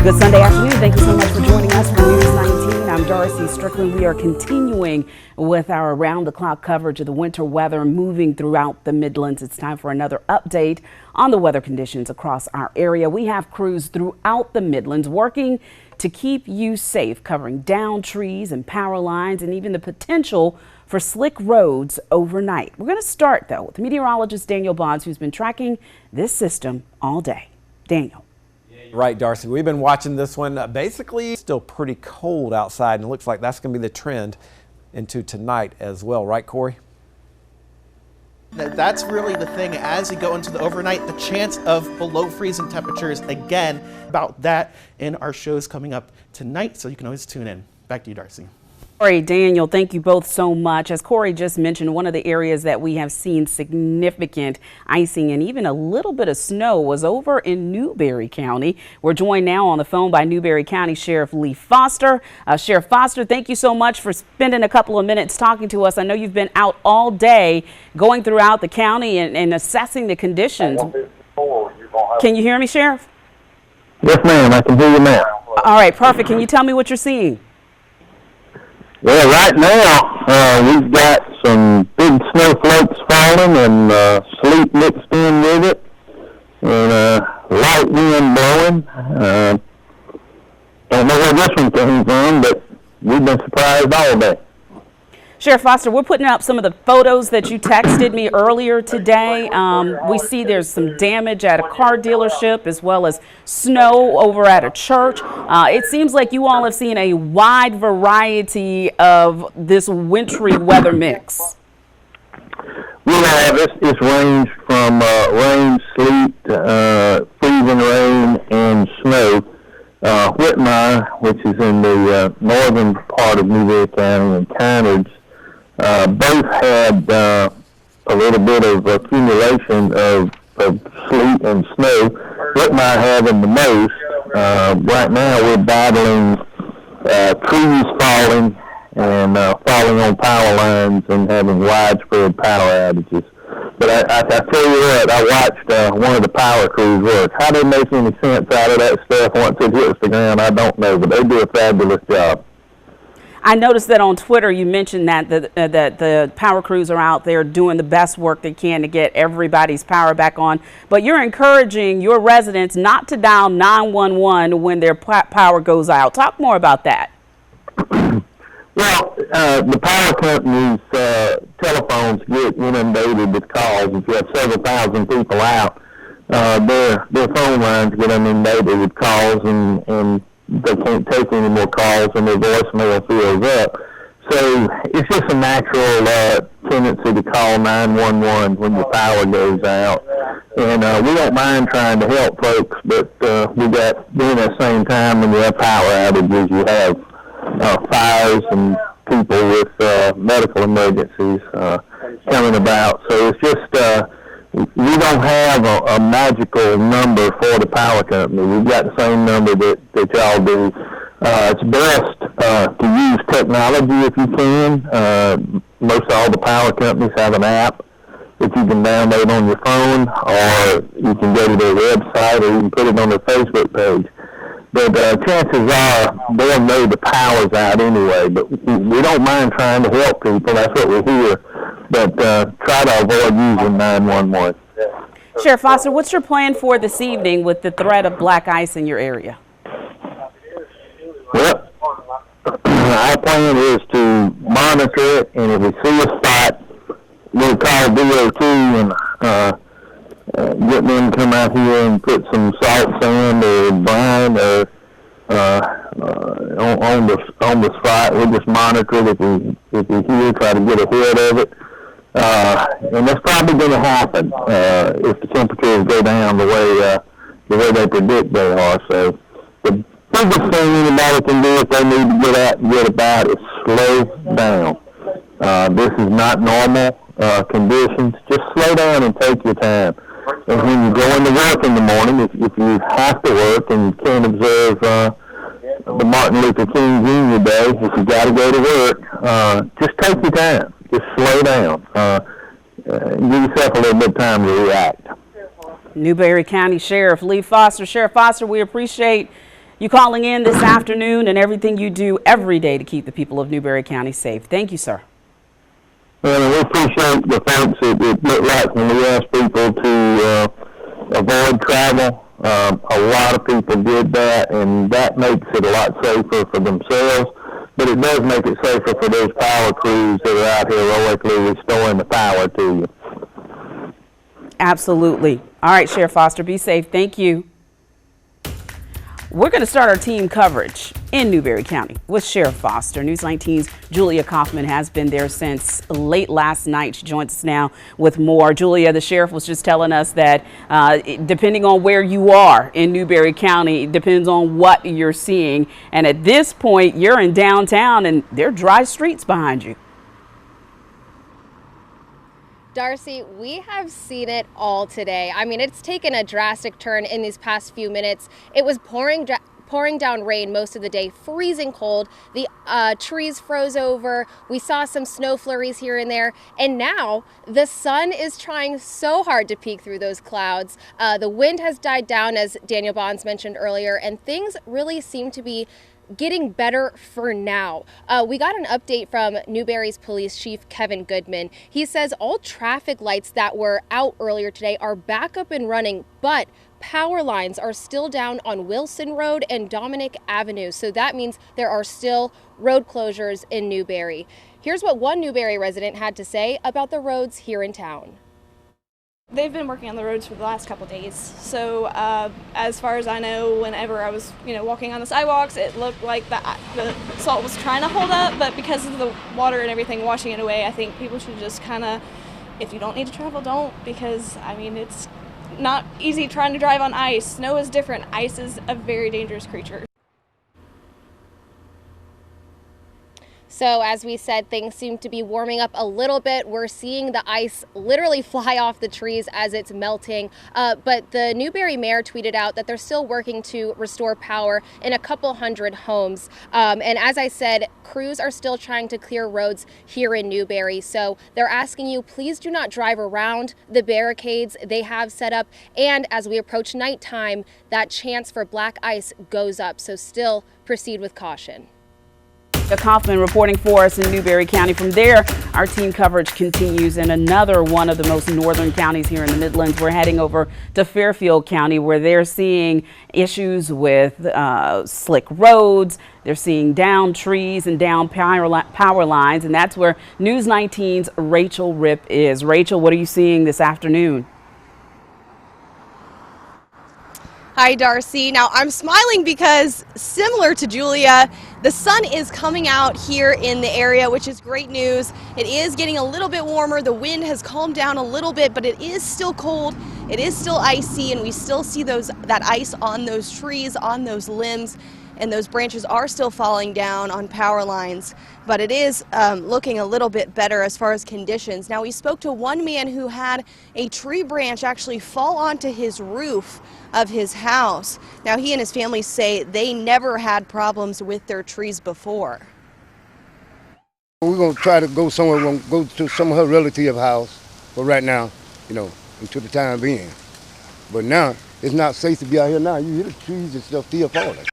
Good Sunday afternoon. Thank you so much for joining us for News 19. I'm Darcy Strickland. We are continuing with our around-the-clock coverage of the winter weather moving throughout the Midlands. It's time for another update on the weather conditions across our area. We have crews throughout the Midlands working to keep you safe, covering downed trees and power lines and even the potential for slick roads overnight. We're going to start, though, with meteorologist Daniel Bonds, who's been tracking this system all day. Daniel. Right, Darcy. We've been watching this one. Basically, still pretty cold outside, and it looks like that's going to be the trend into tonight as well. Right, Corey? That's really the thing. As you go into the overnight, the chance of below freezing temperatures again. About that in our shows coming up tonight, so you can always tune in. Back to you, Darcy. Corey, Daniel, thank you both so much. As Corey just mentioned, one of the areas that we have seen significant icing and even a little bit of snow was over in Newberry County. We're joined now on the phone by Newberry County Sheriff Lee Foster. Sheriff Foster, thank you so much for spending a couple of minutes talking to us. I know you've been out all day going throughout the county and assessing the conditions. Can you hear me, Sheriff? Yes, ma'am. I can hear you now. All right, perfect. Can you tell me what you're seeing? Well, right now, we've got some big snowflakes falling and sleet mixed in with it, and light wind blowing. I don't know where this one came from, but we've been surprised all day. Sheriff Foster, we're putting up some of the photos that you texted me earlier today. We see there's some damage at a car dealership as well as snow over at a church. It seems like you all have seen a wide variety of this wintry weather mix. We have. It's ranged from rain, sleet, freezing rain, and snow. Whitmire, which is in the northern part of Newberry County, and Carnage, both had a little bit of accumulation of sleet and snow. Whitmire having the most. Right now we're battling trees falling and falling on power lines and having widespread power outages. But I tell you what, I watched one of the power crews work. How they make any sense out of that stuff once it hits the ground, I don't know, but they do a fabulous job. I noticed that on Twitter you mentioned that the power crews are out there doing the best work they can to get everybody's power back on. But you're encouraging your residents not to dial 911 when their power goes out. Talk more about that. Well, the power company's telephones get inundated with calls. If you have several thousand people out, their phone lines get inundated with calls, and they can't take any more calls, and their voicemail fills up. So it's just a natural tendency to call 911 when your power goes out. And we don't mind trying to help folks, but we got, during that same time when you have power outages, you have fires and people with medical emergencies coming about. So it's just, we don't have a magical number for the power company. We've got the same number that y'all do. It's best to use technology if you can. Most all the power companies have an app that you can download on your phone, or you can go to their website, or you can put it on their Facebook page. But chances are they'll know the power's out anyway. But we don't mind trying to help people. That's what we're here. But try to avoid using 911. Sheriff Foster, what's your plan for this evening with the threat of black ice in your area? Well, our plan is to monitor it, and if we see a spot, we'll call DOT and get them to come out here and put some salt, sand, or brine on the spot. We'll just monitor it if we hear, try to get ahead of it. And that's probably going to happen if the temperatures go down the way they predict they are. So the biggest thing anybody can do if they need to get out and get about is slow down. This is not normal conditions. Just slow down and take your time. And when you go into work in the morning, if you have to work and you can't observe the Martin Luther King Jr. Day, if you got to go to work, just take your time. Just slow down. Give yourself a little bit of time to react. Newberry County Sheriff Lee Foster. Sheriff Foster, we appreciate you calling in this afternoon and everything you do every day to keep the people of Newberry County safe. Thank you, sir. Well, we appreciate the folks that it looked like when we asked people to avoid travel. A lot of people did that, and that makes it a lot safer for themselves. But it does make it safer for those power crews that are out here heroically restoring the power to you. Absolutely. All right, Sheriff Foster, be safe. Thank you. We're going to start our team coverage in Newberry County with Sheriff Foster. News 19's Julia Kaufman has been there since late last night. She joins us now with more. Julia, the sheriff was just telling us that depending on where you are in Newberry County, it depends on what you're seeing. And at this point, you're in downtown and there are dry streets behind you. Darcy, we have seen it all today. I mean, it's taken a drastic turn in these past few minutes. It was pouring down rain most of the day, freezing cold. The trees froze over. We saw some snow flurries here and there. And now the sun is trying so hard to peek through those clouds. The wind has died down, as Daniel Bonds mentioned earlier, and things really seem to be getting better for now. We got an update from Newberry's Police Chief Kevin Goodman. He says all traffic lights that were out earlier today are back up and running, but power lines are still down on Wilson Road and Dominic Avenue. So that means there are still road closures in Newberry. Here's what one Newberry resident had to say about the roads here in town. They've been working on the roads for the last couple days. So as far as I know, whenever I was walking on the sidewalks, it looked like the salt was trying to hold up, but because of the water and everything washing it away, I think people should just kind of, if you don't need to travel, don't, because I mean, it's not easy trying to drive on ice. Snow is different. Ice is a very dangerous creature. So as we said, things seem to be warming up a little bit. We're seeing the ice literally fly off the trees as it's melting. But the Newberry mayor tweeted out that they're still working to restore power in a couple hundred homes. And as I said, crews are still trying to clear roads here in Newberry. So they're asking you, please do not drive around the barricades they have set up. And as we approach nighttime, that chance for black ice goes up. So still proceed with caution. Kaufman reporting for us in Newberry County. From there, our team coverage continues in another one of the most northern counties here in the Midlands. We're heading over to Fairfield County, where they're seeing issues with slick roads. They're seeing down trees and down power lines, and that's where News 19's Rachel Ripp is. Rachel, what are you seeing this afternoon? Hi, Darcy. Now, I'm smiling because, similar to Julia, the sun is coming out here in the area, which is great news. It is getting a little bit warmer. The wind has calmed down a little bit, but it is still cold. It is still icy, and we still see that ice on those trees, on those limbs, and those branches are still falling down on power lines. But it is looking a little bit better as far as conditions. Now, we spoke to one man who had a tree branch actually fall onto his roof of his house. Now, he and his family say they never had problems with their trees before. We're going to try to go somewhere. We're going to go to some of her relative house, but right now, until the time being. But now, it's not safe to be out here now. You hear the trees and stuff still falling.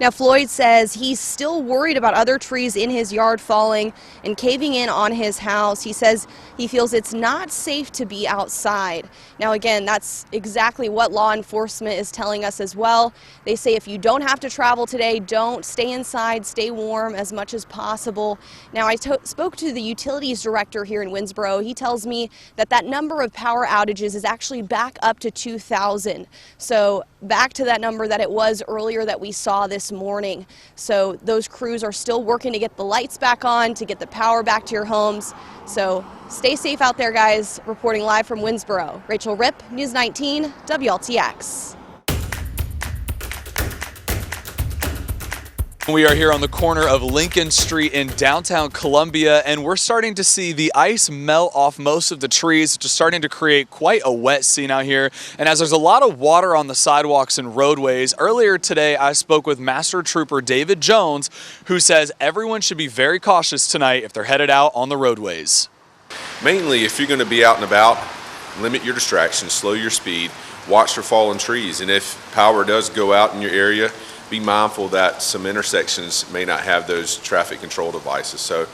Now, Floyd says he's still worried about other trees in his yard falling and caving in on his house. He says he feels it's not safe to be outside. Now, again, that's exactly what law enforcement is telling us as well. They say if you don't have to travel today, don't. Stay inside, stay warm as much as possible. Now, I spoke to the utilities director here in Winnsboro. He tells me that number of power outages is actually back up to 2,000. So back to that number that it was earlier that we saw this morning. So those crews are still working to get the lights back on, to get the power back to your homes. So stay safe out there, guys. Reporting live from Winnsboro, Rachel Ripp, News 19, WLTX. We are here on the corner of Lincoln Street in downtown Columbia, and we're starting to see the ice melt off most of the trees, which is starting to create quite a wet scene out here. And as there's a lot of water on the sidewalks and roadways, earlier today I spoke with Master Trooper David Jones, who says everyone should be very cautious tonight if they're headed out on the roadways. Mainly, if you're going to be out and about, limit your distractions, slow your speed. watch for fallen trees. And if power does go out in your area, be mindful that some intersections may not have those traffic control devices. So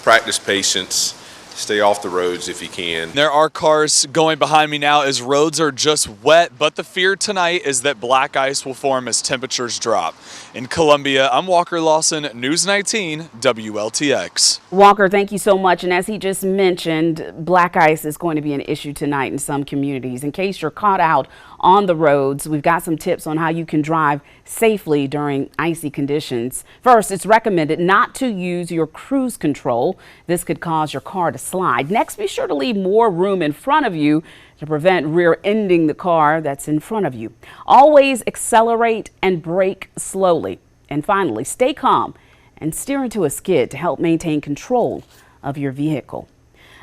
practice patience. Stay off the roads if you can. There are cars going behind me now as roads are just wet, but the fear tonight is that black ice will form as temperatures drop. In Columbia, I'm Walker Lawson, News 19 WLTX. Walker, thank you so much. And as he just mentioned, black ice is going to be an issue tonight in some communities. In case you're caught out on the roads, we've got some tips on how you can drive safely during icy conditions. First, it's recommended not to use your cruise control. This could cause your car to slide. Next, be sure to leave more room in front of you to prevent rear-ending the car that's in front of you. Always accelerate and brake slowly. And finally, stay calm and steer into a skid to help maintain control of your vehicle.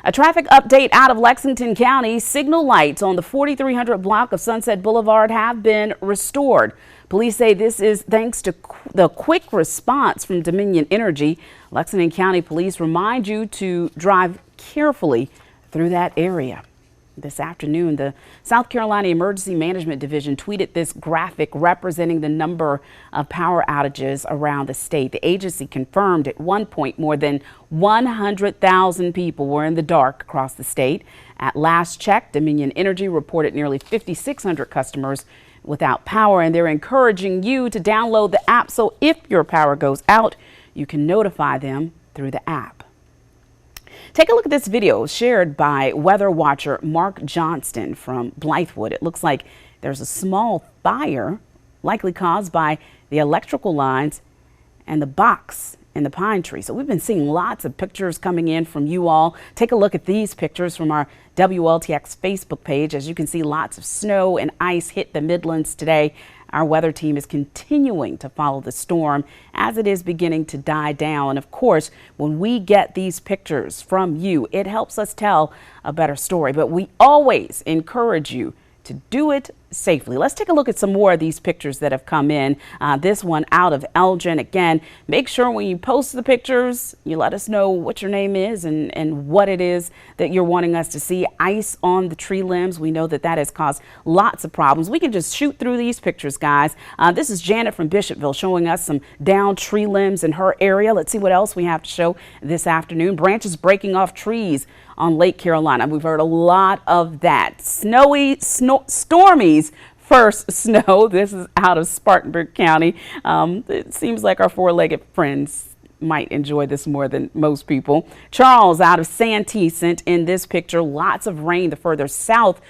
A traffic update out of Lexington County. Signal lights on the 4300 block of Sunset Boulevard have been restored. Police say this is thanks to the quick response from Dominion Energy. Lexington County Police remind you to drive carefully through that area. This afternoon, the South Carolina Emergency Management Division tweeted this graphic representing the number of power outages around the state. The agency confirmed at one point more than 100,000 people were in the dark across the state. At last check, Dominion Energy reported nearly 5,600 customers without power, and they're encouraging you to download the app so if your power goes out, you can notify them through the app. Take a look at this video shared by weather watcher Mark Johnston from Blythewood. It looks like there's a small fire, likely caused by the electrical lines and the box in the pine tree. So we've been seeing lots of pictures coming in from you all. Take a look at these pictures from our WLTX Facebook page. As you can see, lots of snow and ice hit the Midlands today. Our weather team is continuing to follow the storm as it is beginning to die down. And of course, when we get these pictures from you, it helps us tell a better story. But we always encourage you to do it safely. Let's take a look at some more of these pictures that have come in. This one out of Elgin. Again, make sure when you post the pictures, you let us know what your name is and what it is that you're wanting us to see. Ice on the tree limbs. We know that that has caused lots of problems. We can just shoot through these pictures, guys. This is Janet from Bishopville showing us some down tree limbs in her area. Let's see what else we have to show this afternoon. Branches breaking off trees on Lake Carolina. We've heard a lot of that. Stormy first snow. This is out of Spartanburg County. It seems like our four-legged friends might enjoy this more than most people. Charles out of Santee sent in this picture. Lots of rain the further south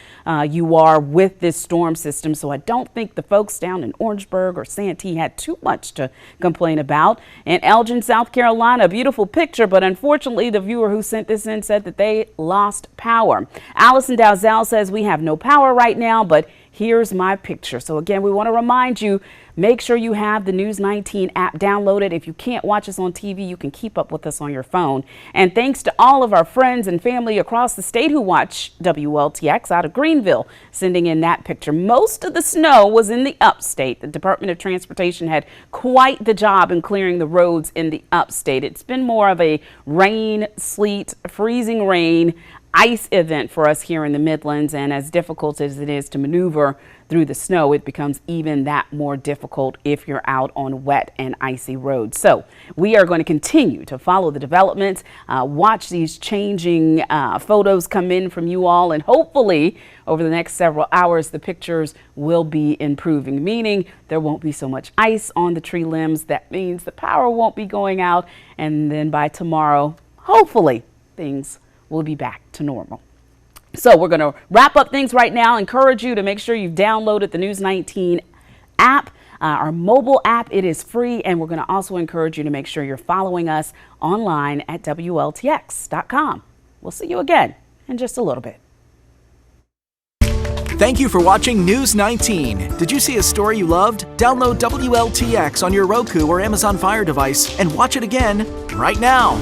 you are with this storm system. So I don't think the folks down in Orangeburg or Santee had too much to complain about. In Elgin, South Carolina, a beautiful picture, but unfortunately the viewer who sent this in said that they lost power. Allison Dalzell says we have no power right now, but here's my picture. So again, we want to remind you, make sure you have the News 19 app downloaded. If you can't watch us on TV, you can keep up with us on your phone. And thanks to all of our friends and family across the state who watch WLTX out of Greenville, sending in that picture. Most of the snow was in the upstate. The Department of Transportation had quite the job in clearing the roads in the upstate. It's been more of a rain, sleet, freezing rain, ice event for us here in the Midlands, and as difficult as it is to maneuver through the snow, it becomes even that more difficult if you're out on wet and icy roads. So we are going to continue to follow the developments, watch these changing photos come in from you all, and hopefully over the next several hours the pictures will be improving, meaning there won't be so much ice on the tree limbs. That means the power won't be going out, and then by tomorrow, hopefully, things will be back to normal. So we're going to wrap up things right now. Encourage you to make sure you've downloaded the News 19 app, our mobile app. It is free. And we're going to also encourage you to make sure you're following us online at WLTX.com. We'll see you again in just a little bit. Thank you for watching News 19. Did you see a story you loved? Download WLTX on your Roku or Amazon Fire device and watch it again right now.